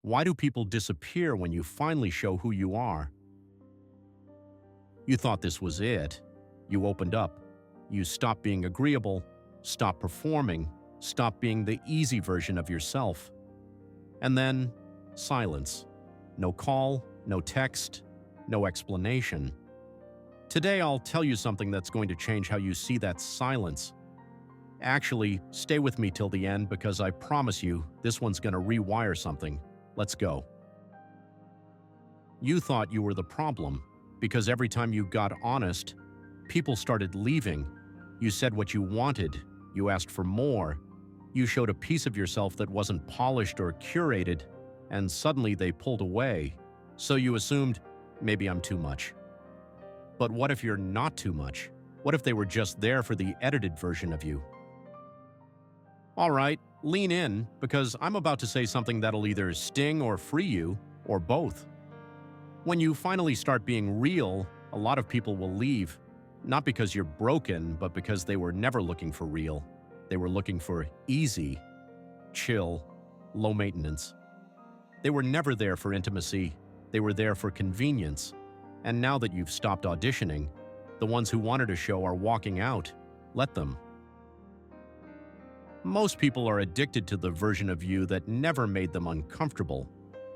Why do people disappear when you finally show who you are? You thought this was it. You opened up. You stopped being agreeable, stopped performing, stopped being the easy version of yourself. And then, silence. No call, no text, no explanation. Today I'll tell you something that's going to change how you see that silence. Actually, stay with me till the end because I promise you this one's going to rewire something. Let's go. You thought you were the problem because every time you got honest, people started leaving. You said what you wanted. You asked for more. You showed a piece of yourself that wasn't polished or curated, and suddenly they pulled away. So you assumed, maybe I'm too much. But what if you're not too much? What if they were just there for the edited version of you? All right, lean in, because I'm about to say something that'll either sting or free you, or both. When you finally start being real, a lot of people will leave, not because you're broken, but because they were never looking for real. They were looking for easy, chill, low maintenance. They were never there for intimacy. They were there for convenience. And now that you've stopped auditioning, the ones who wanted a show are walking out. Let them. Most people are addicted to the version of you that never made them uncomfortable.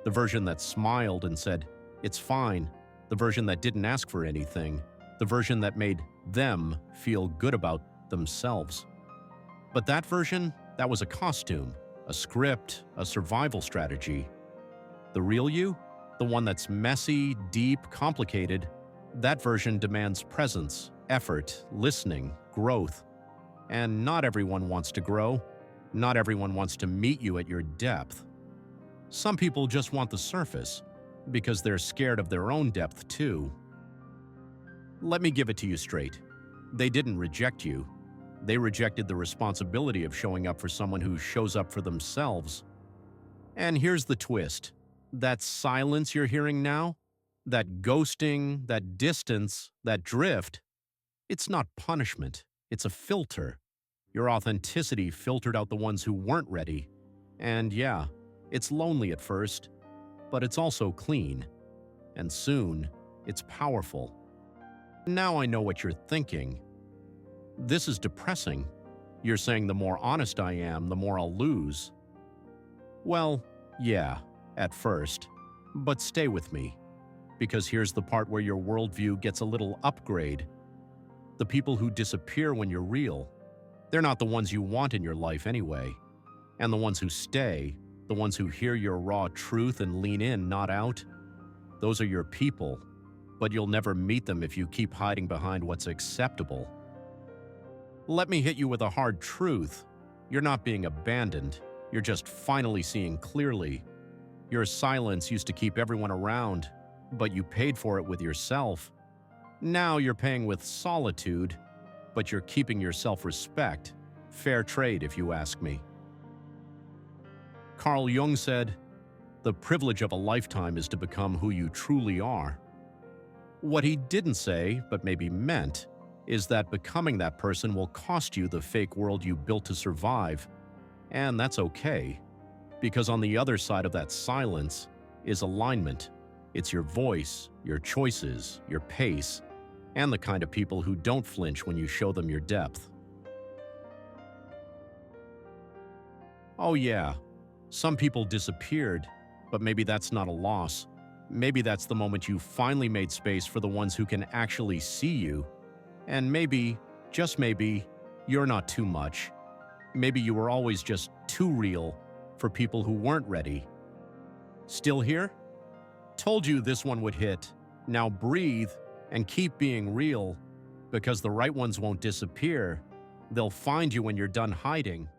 The version that smiled and said, "It's fine." The version that didn't ask for anything. The version that made them feel good about themselves. But that version, that was a costume, a script, a survival strategy. The real you, the one that's messy, deep, complicated, that version demands presence, effort, listening, growth. And not everyone wants to grow. Not everyone wants to meet you at your depth. Some people just want the surface, because they're scared of their own depth too. Let me give it to you straight. They didn't reject you. They rejected the responsibility of showing up for someone who shows up for themselves. And here's the twist. That silence you're hearing now, that ghosting, that distance, that drift, it's not punishment. It's a filter. Your authenticity filtered out the ones who weren't ready. And yeah, it's lonely at first, but it's also clean. And soon, it's powerful. Now I know what you're thinking. This is depressing. You're saying the more honest I am, the more I'll lose. Well, yeah, at first. But stay with me. Because here's the part where your worldview gets a little upgrade. The people who disappear when you're real, they're not the ones you want in your life anyway. And the ones who stay, the ones who hear your raw truth and lean in, not out, those are your people. But you'll never meet them if you keep hiding behind what's acceptable. Let me hit you with a hard truth. You're not being abandoned. You're just finally seeing clearly. Your silence used to keep everyone around, but you paid for it with yourself. Now you're paying with solitude, but you're keeping your self-respect. Fair trade, if you ask me. Carl Jung said, "The privilege of a lifetime is to become who you truly are." What he didn't say, but maybe meant, is that becoming that person will cost you the fake world you built to survive. And that's okay, because on the other side of that silence is alignment. It's your voice, your choices, your pace, and the kind of people who don't flinch when you show them your depth. Oh yeah, some people disappeared, but maybe that's not a loss. Maybe that's the moment you finally made space for the ones who can actually see you. And maybe, just maybe, you're not too much. Maybe you were always just too real for people who weren't ready. Still here? Told you this one would hit. Now breathe and keep being real, because the right ones won't disappear. They'll find you when you're done hiding.